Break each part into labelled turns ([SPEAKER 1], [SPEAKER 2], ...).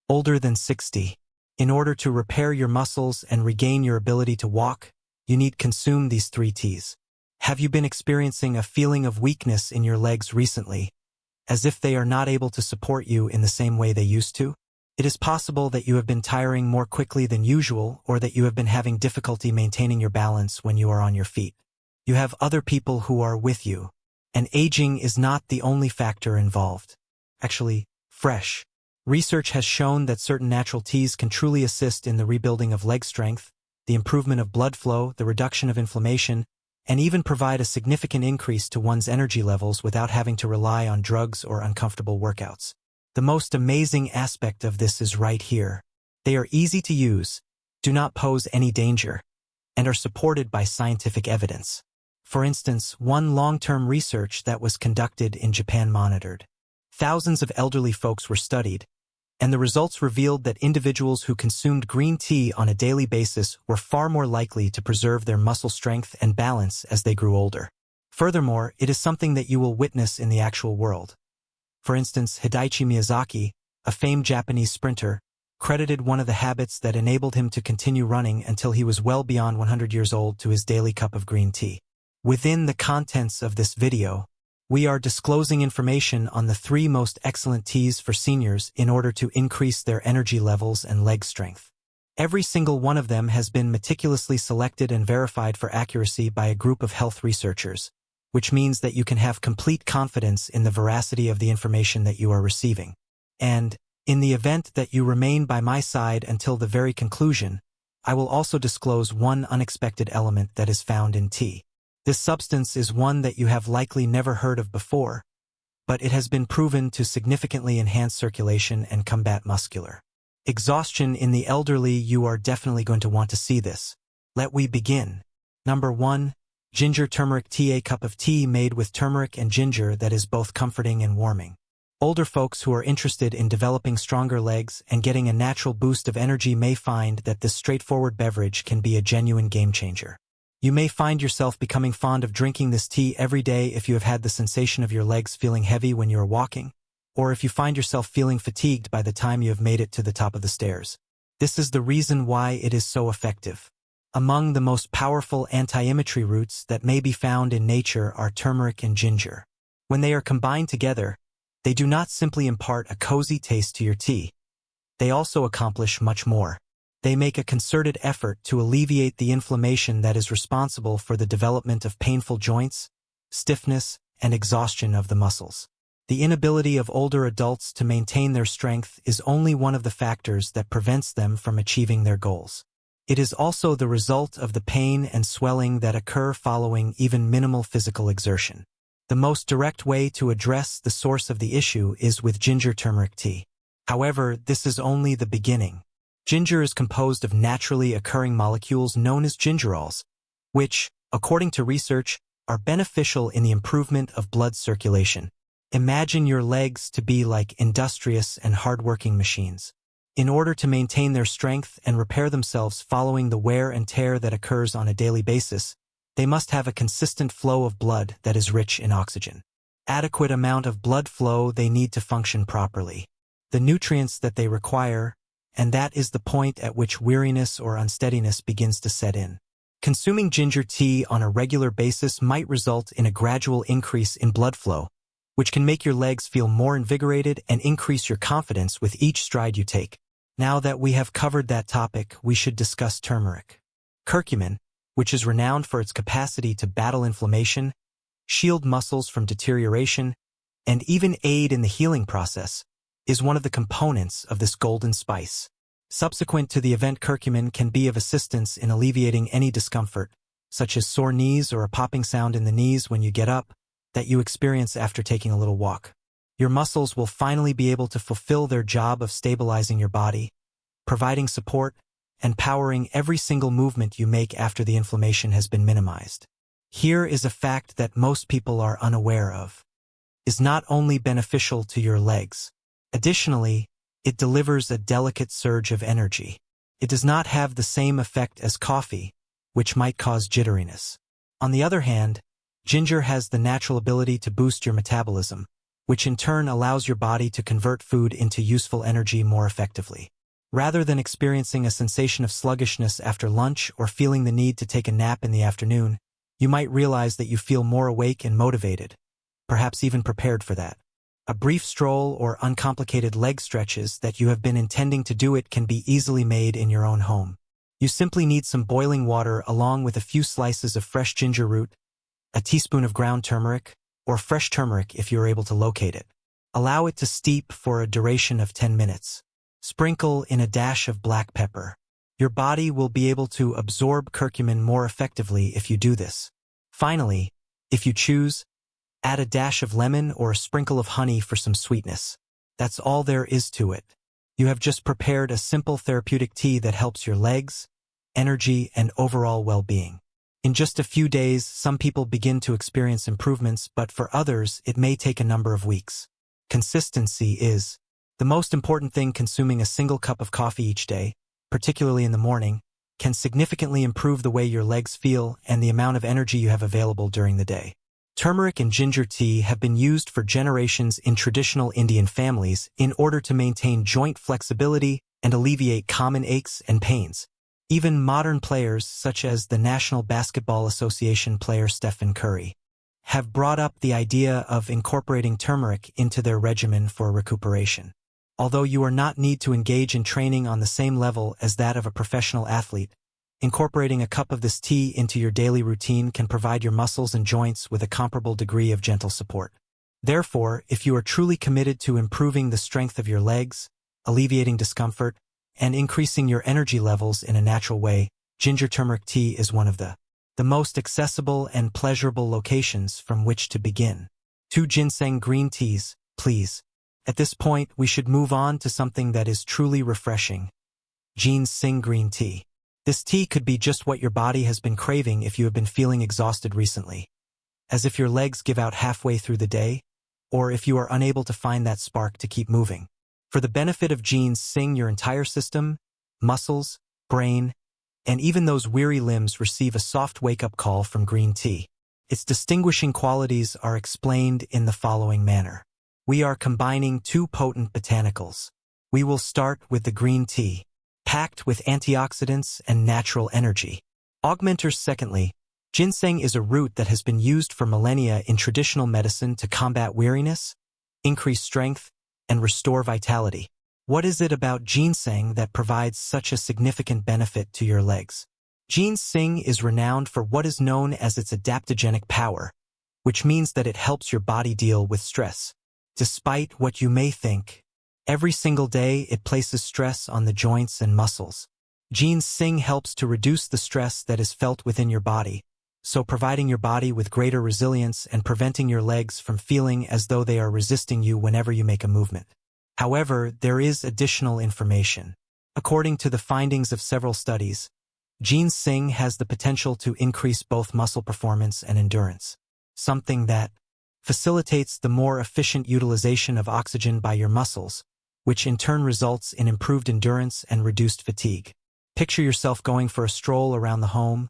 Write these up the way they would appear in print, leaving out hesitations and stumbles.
[SPEAKER 1] older than 60. In order to repair your muscles and regain your ability to walk, you need to consume these 3 teas. Have you been experiencing a feeling of weakness in your legs recently, as if they are not able to support you in the same way they used to? It is possible that you have been tiring more quickly than usual, or that you have been having difficulty maintaining your balance when you are on your feet. You have other people who are with you, and aging is not the only factor involved. Actually, fresh. Research has shown that certain natural teas can truly assist in the rebuilding of leg strength, the improvement of blood flow, the reduction of inflammation, and even provide a significant increase to one's energy levels without having to rely on drugs or uncomfortable workouts. The most amazing aspect of this is right here. They are easy to use, do not pose any danger, and are supported by scientific evidence. For instance, one long-term research that was conducted in Japan monitored. Thousands of elderly folks were studied, and the results revealed that individuals who consumed green tea on a daily basis were far more likely to preserve their muscle strength and balance as they grew older. Furthermore, it is something that you will witness in the actual world. For instance, Hidaichi Miyazaki, a famed Japanese sprinter, credited one of the habits that enabled him to continue running until he was well beyond 100 years old to his daily cup of green tea. Within the contents of this video, we are disclosing information on the 3 most excellent teas for seniors in order to increase their energy levels and leg strength. Every single one of them has been meticulously selected and verified for accuracy by a group of health researchers, which means that you can have complete confidence in the veracity of the information that you are receiving. And, in the event that you remain by my side until the very conclusion, I will also disclose one unexpected element that is found in tea. This substance is one that you have likely never heard of before, but it has been proven to significantly enhance circulation and combat muscular exhaustion in the elderly. You are definitely going to want to see this. Let we begin. Number 1. Ginger turmeric tea. A cup of tea made with turmeric and ginger that is both comforting and warming. Older folks who are interested in developing stronger legs and getting a natural boost of energy may find that this straightforward beverage can be a genuine game changer. You may find yourself becoming fond of drinking this tea every day if you have had the sensation of your legs feeling heavy when you are walking, or if you find yourself feeling fatigued by the time you have made it to the top of the stairs. This is the reason why it is so effective. Among the most powerful anti-inflammatory roots that may be found in nature are turmeric and ginger. When they are combined together, they do not simply impart a cozy taste to your tea. They also accomplish much more. They make a concerted effort to alleviate the inflammation that is responsible for the development of painful joints, stiffness, and exhaustion of the muscles. The inability of older adults to maintain their strength is only one of the factors that prevents them from achieving their goals. It is also the result of the pain and swelling that occur following even minimal physical exertion. The most direct way to address the source of the issue is with ginger turmeric tea. However, this is only the beginning. Ginger is composed of naturally occurring molecules known as gingerols, which, according to research, are beneficial in the improvement of blood circulation. Imagine your legs to be like industrious and hardworking machines. In order to maintain their strength and repair themselves following the wear and tear that occurs on a daily basis, they must have a consistent flow of blood that is rich in oxygen. Adequate amount of blood flow they need to function properly. The nutrients that they require, and that is the point at which weariness or unsteadiness begins to set in. Consuming ginger tea on a regular basis might result in a gradual increase in blood flow, which can make your legs feel more invigorated and increase your confidence with each stride you take. Now that we have covered that topic, we should discuss turmeric. Curcumin, which is renowned for its capacity to battle inflammation, shield muscles from deterioration, and even aid in the healing process, is one of the components of this golden spice. Subsequent to the event, curcumin can be of assistance in alleviating any discomfort, such as sore knees or a popping sound in the knees when you get up, that you experience after taking a little walk. Your muscles will finally be able to fulfill their job of stabilizing your body, providing support, and powering every single movement you make after the inflammation has been minimized. Here is a fact that most people are unaware of. Is not only beneficial to your legs. Additionally, it delivers a delicate surge of energy. It does not have the same effect as coffee, which might cause jitteriness. On the other hand, ginger has the natural ability to boost your metabolism, which in turn allows your body to convert food into useful energy more effectively. Rather than experiencing a sensation of sluggishness after lunch or feeling the need to take a nap in the afternoon, you might realize that you feel more awake and motivated, perhaps even prepared for that. A brief stroll or uncomplicated leg stretches that you have been intending to do it can be easily made in your own home. You simply need some boiling water along with a few slices of fresh ginger root, a teaspoon of ground turmeric, or fresh turmeric if you are able to locate it. Allow it to steep for a duration of 10 minutes. Sprinkle in a dash of black pepper. Your body will be able to absorb curcumin more effectively if you do this. Finally, if you choose, add a dash of lemon or a sprinkle of honey for some sweetness. That's all there is to it. You have just prepared a simple therapeutic tea that helps your legs, energy, and overall well-being. In just a few days, some people begin to experience improvements, but for others, it may take a number of weeks. Consistency is the most important thing. Consuming a single cup of coffee each day, particularly in the morning, can significantly improve the way your legs feel and the amount of energy you have available during the day. Turmeric and ginger tea have been used for generations in traditional Indian families in order to maintain joint flexibility and alleviate common aches and pains. Even modern players, such as the National Basketball Association player Stephen Curry, have brought up the idea of incorporating turmeric into their regimen for recuperation. Although you are not need to engage in training on the same level as that of a professional athlete, incorporating a cup of this tea into your daily routine can provide your muscles and joints with a comparable degree of gentle support. Therefore, if you are truly committed to improving the strength of your legs, alleviating discomfort, and increasing your energy levels in a natural way, ginger turmeric tea is one of the most accessible and pleasurable locations from which to begin. 2 ginseng green teas, please. At this point, we should move on to something that is truly refreshing. Ginseng green tea. This tea could be just what your body has been craving if you have been feeling exhausted recently, as if your legs give out halfway through the day, or if you are unable to find that spark to keep moving. For the benefit of ginseng, your entire system, muscles, brain, and even those weary limbs receive a soft wake-up call from green tea. Its distinguishing qualities are explained in the following manner. We are combining 2 potent botanicals. We will start with the green tea, packed with antioxidants and natural energy. Augmenters. Secondly, ginseng is a root that has been used for millennia in traditional medicine to combat weariness, increase strength, and restore vitality. What is it about ginseng that provides such a significant benefit to your legs? Ginseng is renowned for what is known as its adaptogenic power, which means that it helps your body deal with stress. Despite what you may think, every single day it places stress on the joints and muscles. Ginseng helps to reduce the stress that is felt within your body, so providing your body with greater resilience and preventing your legs from feeling as though they are resisting you whenever you make a movement. However, there is additional information. According to the findings of several studies, ginseng has the potential to increase both muscle performance and endurance, something that facilitates the more efficient utilization of oxygen by your muscles, which in turn results in improved endurance and reduced fatigue. Picture yourself going for a stroll around the home,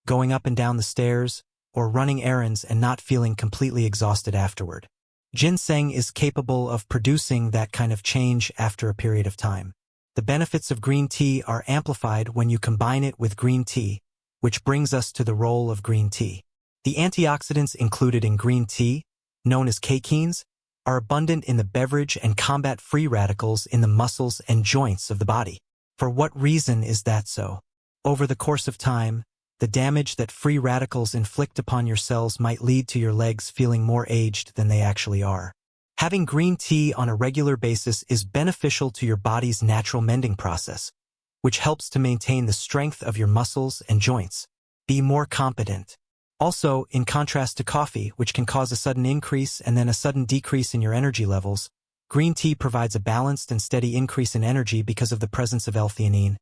[SPEAKER 1] going up and down the stairs, or running errands and not feeling completely exhausted afterward. Ginseng is capable of producing that kind of change after a period of time. The benefits of green tea are amplified when you combine it with green tea, which brings us to the role of green tea. The antioxidants included in green tea, known as catecheins, are abundant in the beverage and combat free radicals in the muscles and joints of the body. For what reason is that so? Over the course of time, the damage that free radicals inflict upon your cells might lead to your legs feeling more aged than they actually are. Having green tea on a regular basis is beneficial to your body's natural mending process, which helps to maintain the strength of your muscles and joints. Be more competent. Also, in contrast to coffee, which can cause a sudden increase and then a sudden decrease in your energy levels, green tea provides a balanced and steady increase in energy because of the presence of L-theanine,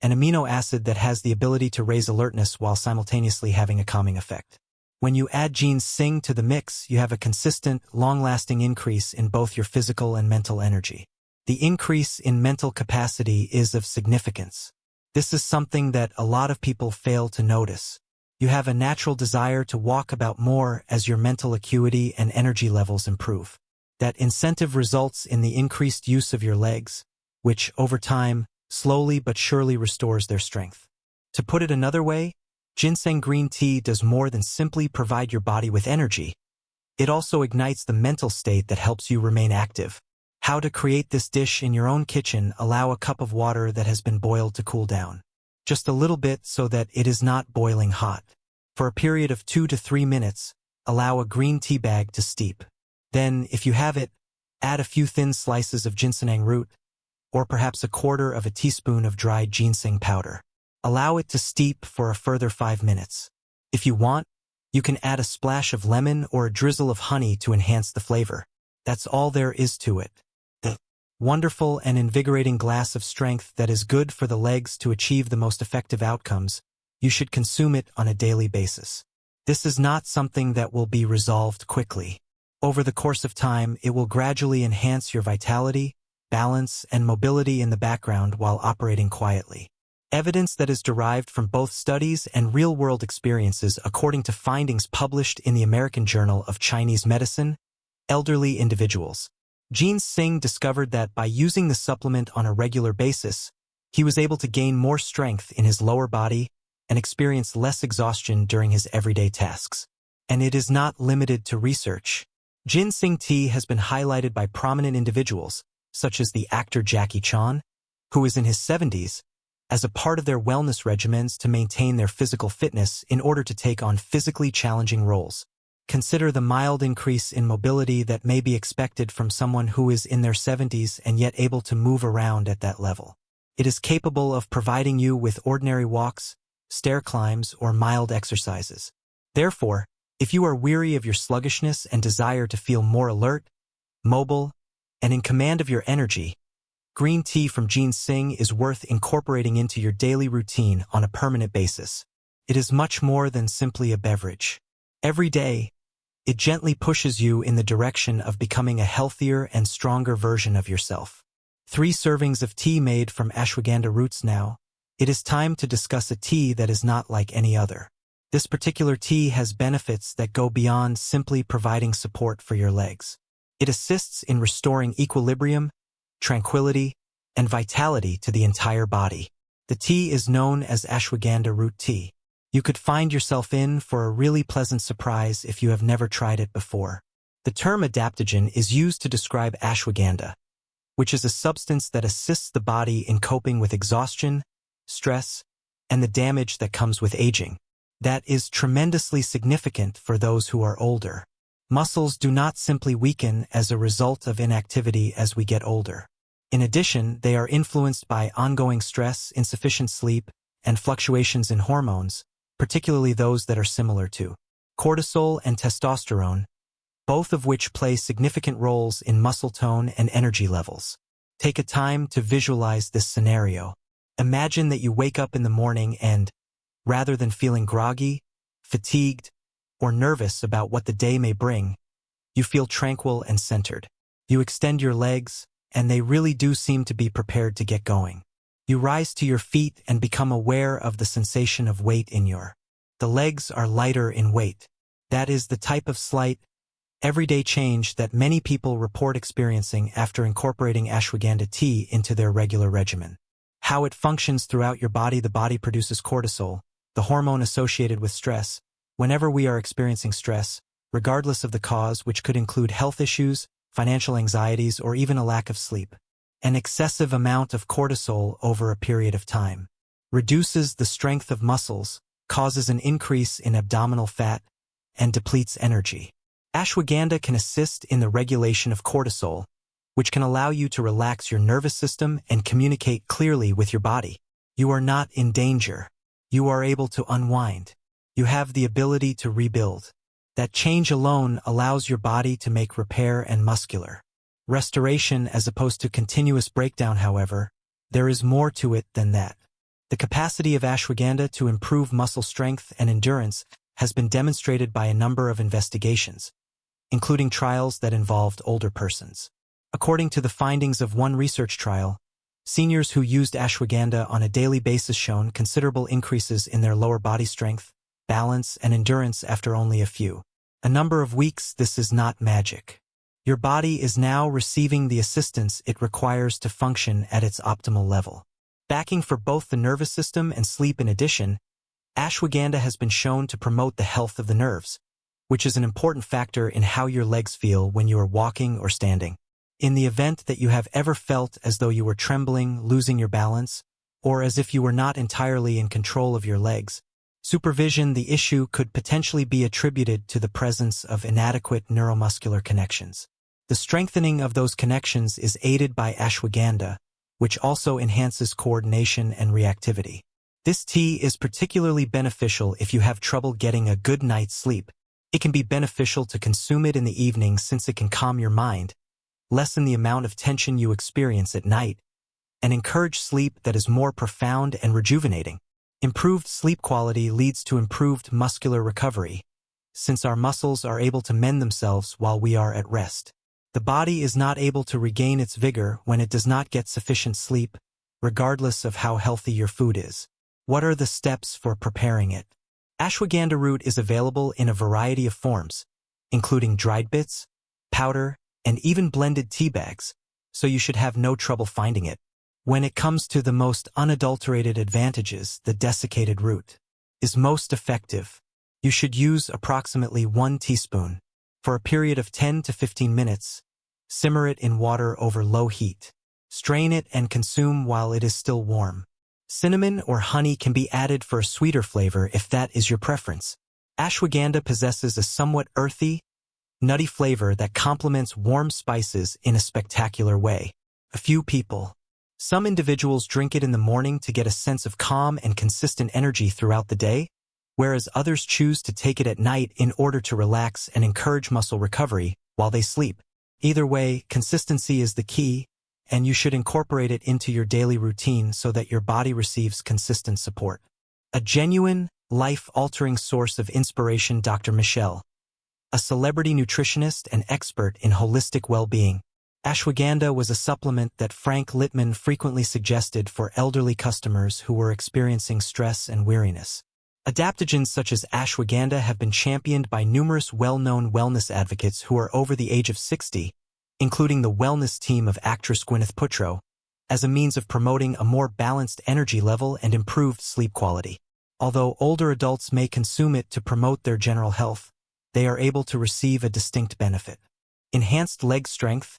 [SPEAKER 1] an amino acid that has the ability to raise alertness while simultaneously having a calming effect. When you add ginseng to the mix, you have a consistent, long-lasting increase in both your physical and mental energy. The increase in mental capacity is of significance. This is something that a lot of people fail to notice. You have a natural desire to walk about more as your mental acuity and energy levels improve. That incentive results in the increased use of your legs, which, over time, slowly but surely restores their strength. To put it another way, ginseng green tea does more than simply provide your body with energy. It also ignites the mental state that helps you remain active. How to create this dish in your own kitchen: allow a cup of water that has been boiled to cool down. Just a little bit so that it is not boiling hot. For a period of 2 to 3 minutes, allow a green tea bag to steep. Then, if you have it, add a few thin slices of ginseng root, or perhaps a quarter of a teaspoon of dried ginseng powder. Allow it to steep for a further 5 minutes. If you want, you can add a splash of lemon or a drizzle of honey to enhance the flavor. That's all there is to it. The wonderful and invigorating glass of strength that is good for the legs to achieve the most effective outcomes. You should consume it on a daily basis. This is not something that will be resolved quickly. Over the course of time, it will gradually enhance your vitality, balance, and mobility in the background while operating quietly. Evidence that is derived from both studies and real-world experiences according to findings published in the American Journal of Chinese Medicine, elderly individuals. Ginseng discovered that by using the supplement on a regular basis, he was able to gain more strength in his lower body and experience less exhaustion during his everyday tasks. And it is not limited to research. Ginseng tea has been highlighted by prominent individuals, such as the actor Jackie Chan, who is in his 70s, as a part of their wellness regimens to maintain their physical fitness in order to take on physically challenging roles. Consider the mild increase in mobility that may be expected from someone who is in their 70s and yet able to move around at that level. It is capable of providing you with ordinary walks, stair climbs, or mild exercises. Therefore, if you are weary of your sluggishness and desire to feel more alert, mobile, and in command of your energy, green tea from ginseng is worth incorporating into your daily routine on a permanent basis. It is much more than simply a beverage. Every day, it gently pushes you in the direction of becoming a healthier and stronger version of yourself. 3 servings of tea made from ashwagandha roots now. It is time to discuss a tea that is not like any other. This particular tea has benefits that go beyond simply providing support for your legs. It assists in restoring equilibrium, tranquility, and vitality to the entire body. The tea is known as ashwagandha root tea. You could find yourself in for a really pleasant surprise if you have never tried it before. The term adaptogen is used to describe ashwagandha, which is a substance that assists the body in coping with exhaustion, stress, and the damage that comes with aging. That is tremendously significant for those who are older. Muscles do not simply weaken as a result of inactivity as we get older. In addition, they are influenced by ongoing stress, insufficient sleep, and fluctuations in hormones, particularly those that are similar to cortisol and testosterone, both of which play significant roles in muscle tone and energy levels. Take a time to visualize this scenario. Imagine that you wake up in the morning and, rather than feeling groggy, fatigued, or nervous about what the day may bring, you feel tranquil and centered. You extend your legs, and they really do seem to be prepared to get going. You rise to your feet and become aware of the sensation of weight in the legs are lighter in weight. That is the type of slight, everyday change that many people report experiencing after incorporating ashwagandha tea into their regular regimen. How it functions throughout your body: the body produces cortisol, the hormone associated with stress. Whenever we are experiencing stress, regardless of the cause, which could include health issues, financial anxieties, or even a lack of sleep, an excessive amount of cortisol over a period of time reduces the strength of muscles, causes an increase in abdominal fat, and depletes energy. Ashwagandha can assist in the regulation of cortisol, which can allow you to relax your nervous system and communicate clearly with your body. You are not in danger. You are able to unwind. You have the ability to rebuild. That change alone allows your body to make repair and muscular restoration as opposed to continuous breakdown. However, there is more to it than that. The capacity of ashwagandha to improve muscle strength and endurance has been demonstrated by a number of investigations, including trials that involved older persons. According to the findings of one research trial, seniors who used ashwagandha on a daily basis shown considerable increases in their lower body strength, balance, and endurance after only a number of weeks. This is not magic. Your body is now receiving the assistance it requires to function at its optimal level. Backing for both the nervous system and sleep. In addition, ashwagandha has been shown to promote the health of the nerves, which is an important factor in how your legs feel when you are walking or standing. In the event that you have ever felt as though you were trembling, losing your balance, or as if you were not entirely in control of your legs, the issue could potentially be attributed to the presence of inadequate neuromuscular connections. The strengthening of those connections is aided by ashwagandha, which also enhances coordination and reactivity. This tea is particularly beneficial if you have trouble getting a good night's sleep. It can be beneficial to consume it in the evening since it can calm your mind, lessen the amount of tension you experience at night, and encourage sleep that is more profound and rejuvenating. Improved sleep quality leads to improved muscular recovery, since our muscles are able to mend themselves while we are at rest. The body is not able to regain its vigor when it does not get sufficient sleep, regardless of how healthy your food is. What are the steps for preparing it? Ashwagandha root is available in a variety of forms, including dried bits, powder, and even blended tea bags, so you should have no trouble finding it. When it comes to the most unadulterated advantages, the desiccated root is most effective. You should use approximately 1 teaspoon. For a period of 10 to 15 minutes, simmer it in water over low heat. Strain it and consume while it is still warm. Cinnamon or honey can be added for a sweeter flavor if that is your preference. Ashwagandha possesses a somewhat earthy, nutty flavor that complements warm spices in a spectacular way. Some individuals drink it in the morning to get a sense of calm and consistent energy throughout the day, whereas others choose to take it at night in order to relax and encourage muscle recovery while they sleep. Either way, consistency is the key, and you should incorporate it into your daily routine so that your body receives consistent support. A genuine, life-altering source of inspiration. Dr. Michelle, a celebrity nutritionist and expert in holistic well-being. Ashwagandha was a supplement that Frank Littman frequently suggested for elderly customers who were experiencing stress and weariness. Adaptogens such as ashwagandha have been championed by numerous well-known wellness advocates who are over the age of 60, including the wellness team of actress Gwyneth Paltrow, as a means of promoting a more balanced energy level and improved sleep quality. Although older adults may consume it to promote their general health, they are able to receive a distinct benefit: enhanced leg strength,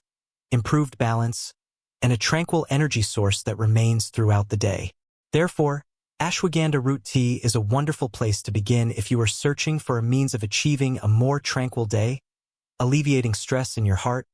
[SPEAKER 1] improved balance, and a tranquil energy source that remains throughout the day. Therefore, ashwagandha root tea is a wonderful place to begin if you are searching for a means of achieving a more tranquil day, alleviating stress in your heart,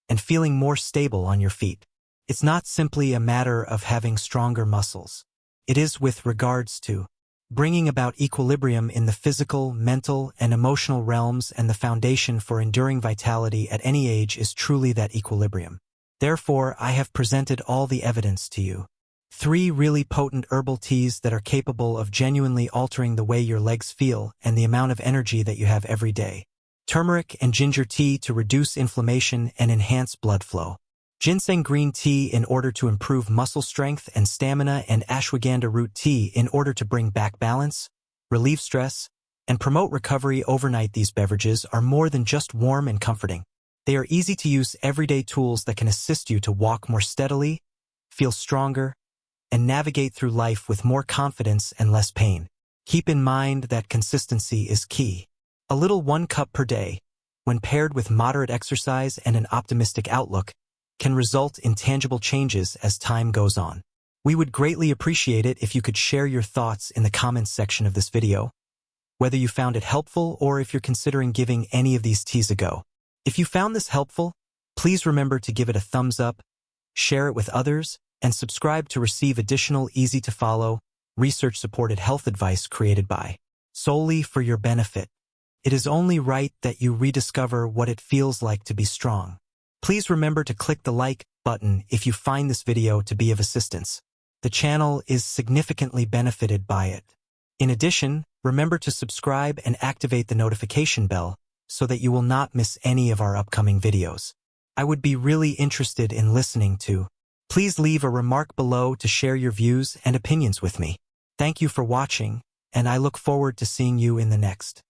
[SPEAKER 1] and feeling more stable on your feet. It's not simply a matter of having stronger muscles. It is with regards to bringing about equilibrium in the physical, mental, and emotional realms, and the foundation for enduring vitality at any age is truly that equilibrium. Therefore, I have presented all the evidence to you. 3 really potent herbal teas that are capable of genuinely altering the way your legs feel and the amount of energy that you have every day. Turmeric and ginger tea to reduce inflammation and enhance blood flow. Ginseng green tea in order to improve muscle strength and stamina, and ashwagandha root tea in order to bring back balance, relieve stress, and promote recovery overnight. These beverages are more than just warm and comforting. They are easy-to-use everyday tools that can assist you to walk more steadily, feel stronger, and navigate through life with more confidence and less pain. Keep in mind that consistency is key. A little 1 cup per day, when paired with moderate exercise and an optimistic outlook, can result in tangible changes as time goes on. We would greatly appreciate it if you could share your thoughts in the comments section of this video, whether you found it helpful or if you're considering giving any of these teas a go. If you found this helpful, please remember to give it a thumbs up, share it with others, and subscribe to receive additional easy-to-follow, research-supported health advice created by solely for your benefit. It is only right that you rediscover what it feels like to be strong. Please remember to click the like button if you find this video to be of assistance. The channel is significantly benefited by it. In addition, remember to subscribe and activate the notification bell so that you will not miss any of our upcoming videos. I would be really interested in listening to. Please leave a remark below to share your views and opinions with me. Thank you for watching, and I look forward to seeing you in the next.